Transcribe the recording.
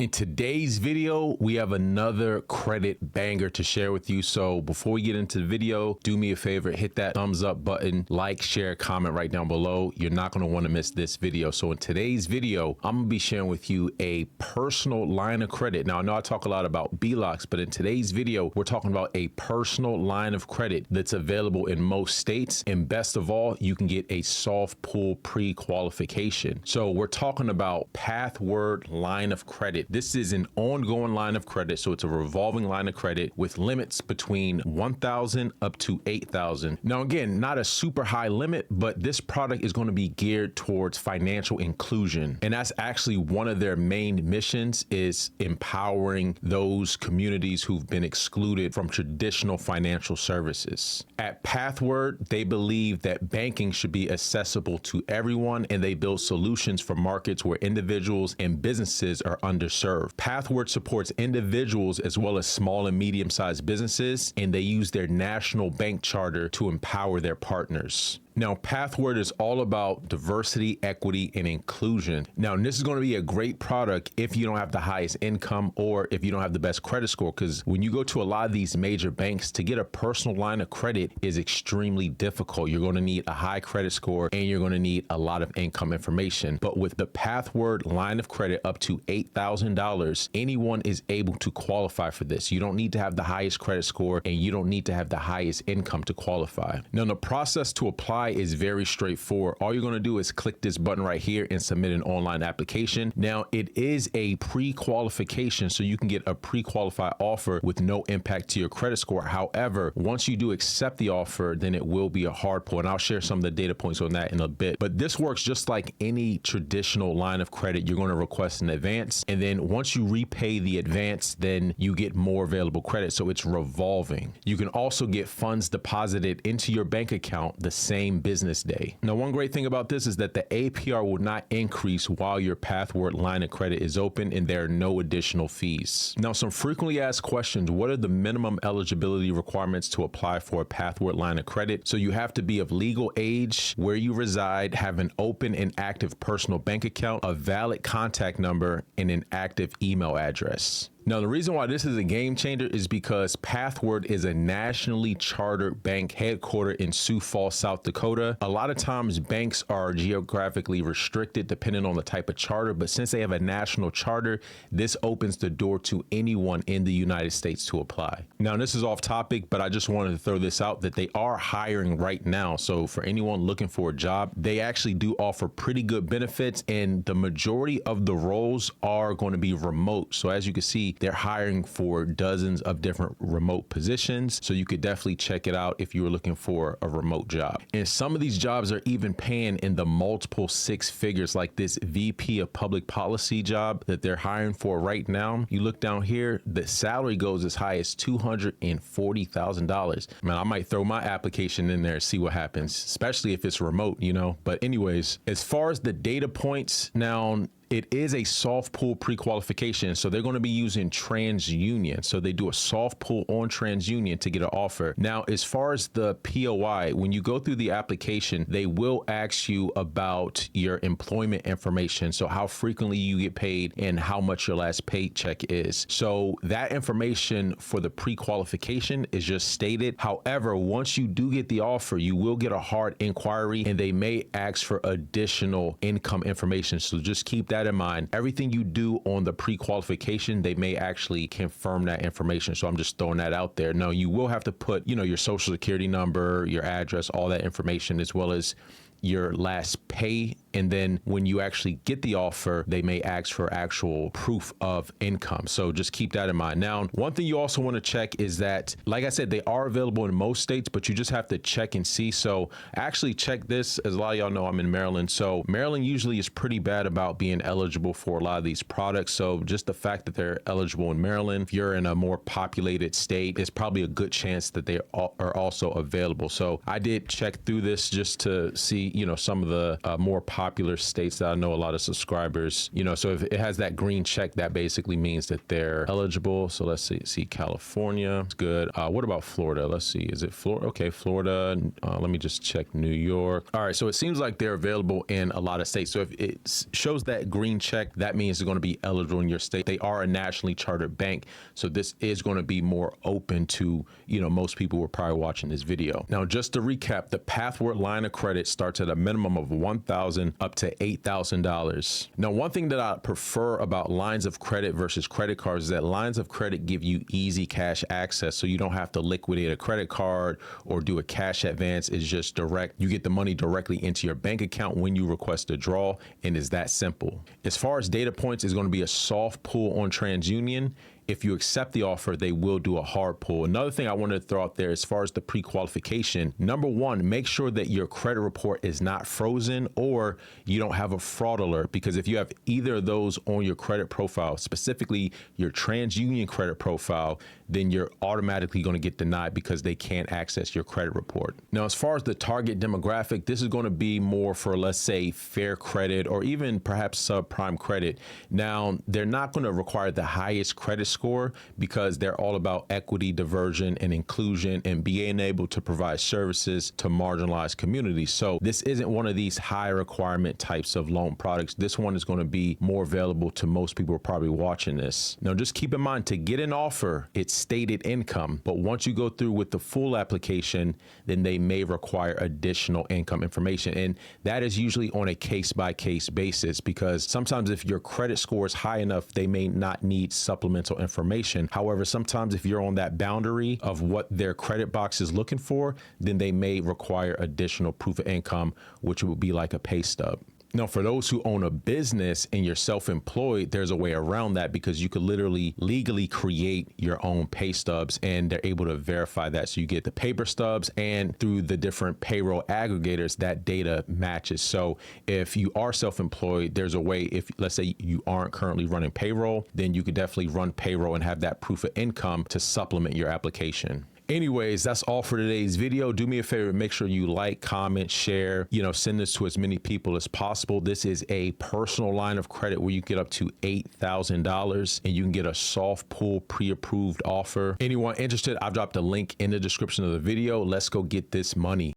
In today's video, we have another credit banger to share with you. So before we get into the video, do me a favor, hit that thumbs up button, like, share, comment right down below. You're not going to want to miss this video. So in today's video, I'm going to be sharing with you a personal line of credit. Now, I know I talk a lot about PLOCs, but in today's video, we're talking about a personal line of credit that's available in most states. And best of all, you can get a soft pull pre-qualification. So we're talking about Pathw line of credit. This is an ongoing line of credit, so it's a revolving line of credit with limits between $1,000 up to $8,000. Now, again, not a super high limit, but this product is going to be geared towards financial inclusion. And that's actually one of their main missions, is empowering those communities who've been excluded from traditional financial services. At Pathw, they believe that banking should be accessible to everyone, and they build solutions for markets where individuals and businesses are underserved. Pathw supports individuals as well as small and medium-sized businesses, and they use their national bank charter to empower their partners. Now, Pathw is all about diversity, equity, and inclusion. Now, this is going to be a great product if you don't have the highest income or if you don't have the best credit score, because when you go to a lot of these major banks, to get a personal line of credit is extremely difficult. You're going to need a high credit score and you're going to need a lot of income information. But with the Pathw line of credit up to $8,000, anyone is able to qualify for this. You don't need to have the highest credit score and you don't need to have the highest income to qualify. Now, the process to apply is very straightforward. All you're going to do is click this button right here and submit an online application. Now, it is a pre-qualification, so you can get a pre-qualified offer with no impact to your credit score. However, once you do accept the offer, then it will be a hard pull, and I'll share some of the data points on that in a bit. But this works just like any traditional line of credit. You're going to request an advance, and then once you repay the advance, then you get more available credit. So it's revolving. You can also get funds deposited into your bank account the same business day. Now, one great thing about this is that the APR will not increase while your Pathw line of credit is open, and there are no additional fees. Now, some frequently asked questions: what are the minimum eligibility requirements to apply for a Pathw line of credit? So you have to be of legal age, where you reside, have an open and active personal bank account, a valid contact number, and an active email address. Now, the reason why this is a game changer is because Pathw is a nationally chartered bank headquartered in Sioux Falls, South Dakota. A lot of times banks are geographically restricted depending on the type of charter, but since they have a national charter, this opens the door to anyone in the United States to apply. Now, this is off topic, but I just wanted to throw this out that they are hiring right now. So for anyone looking for a job, they actually do offer pretty good benefits, and the majority of the roles are going to be remote. So as you can see, they're hiring for dozens of different remote positions. So you could definitely check it out if you were looking for a remote job. And some of these jobs are even paying in the multiple six figures, like this VP of public policy job that they're hiring for right now. You look down here, the salary goes as high as $240,000. Man, I might throw my application in there, see what happens, especially if it's remote, you know. But anyways, as far as the data points, now, it is a soft pull pre-qualification, so they're going to be using TransUnion. So they do a soft pull on TransUnion to get an offer. Now, as far as the POI, when you go through the application, they will ask you about your employment information, so how frequently you get paid and how much your last paycheck is. So that information for the pre-qualification is just stated. However, once you do get the offer, you will get a hard inquiry, and they may ask for additional income information. So just keep that in mind. Everything you do on the pre-qualification, they may actually confirm that information. So I'm just throwing that out there. Now, you will have to put, you know, your social security number, your address, all that information, as well as your last pay. And then when you actually get the offer, they may ask for actual proof of income. So just keep that in mind. Now, one thing you also want to check is that, like I said, they are available in most states, but you just have to check and see. So actually check this, as a lot of y'all know, I'm in Maryland. So Maryland usually is pretty bad about being eligible for a lot of these products. So just the fact that they're eligible in Maryland, if you're in a more populated state, it's probably a good chance that they are also available. So I did check through this just to see, me, some of the more popular states that I know a lot of subscribers, so if it has that green check, that basically means that they're eligible. So let's see California. It's good. What about Florida? Let's see. Is it Florida? Okay, Florida. Let me just check New York. All right. So it seems like they're available in a lot of states. So if it shows that green check, that means they're going to be eligible in your state. They are a nationally chartered bank. So this is going to be more open to, most people who are probably watching this video. Now, just to recap, the Pathw line of credit starts at a minimum of $1,000 up to $8,000. Now, one thing that I prefer about lines of credit versus credit cards is that lines of credit give you easy cash access. So you don't have to liquidate a credit card or do a cash advance. It's just direct. You get the money directly into your bank account when you request a draw, and it's that simple. As far as data points, it's going to be a soft pull on TransUnion. If you accept the offer, they will do a hard pull. Another thing I wanted to throw out there as far as the pre-qualification, number one, make sure that your credit report is not frozen or you don't have a fraud alert, because if you have either of those on your credit profile, specifically your TransUnion credit profile, then you're automatically going to get denied because they can't access your credit report. Now, as far as the target demographic, this is going to be more for, let's say, fair credit or even perhaps subprime credit. Now, they're not going to require the highest credit score because they're all about equity, diversion, and inclusion and being able to provide services to marginalized communities. So this isn't one of these high requirement types of loan products. This one is going to be more available to most people who are probably watching this. Now, just keep in mind, to get an offer, it's stated income, but once you go through with the full application, then they may require additional income information. And that is usually on a case-by-case basis, because sometimes if your credit score is high enough, they may not need supplemental information. However, sometimes if you're on that boundary of what their credit box is looking for, then they may require additional proof of income, which would be like a pay stub. Now, for those who own a business and you're self-employed, there's a way around that, because you could literally legally create your own pay stubs and they're able to verify that. So you get the paper stubs, and through the different payroll aggregators, that data matches. So if you are self-employed, there's a way, if let's say you aren't currently running payroll, then you could definitely run payroll and have that proof of income to supplement your application. Anyways, that's all for today's video. Do me a favor, make sure you like, comment, share, send this to as many people as possible. This is a personal line of credit where you get up to $8,000 and you can get a soft pull pre-approved offer. Anyone interested, I've dropped a link in the description of the video. Let's go get this money.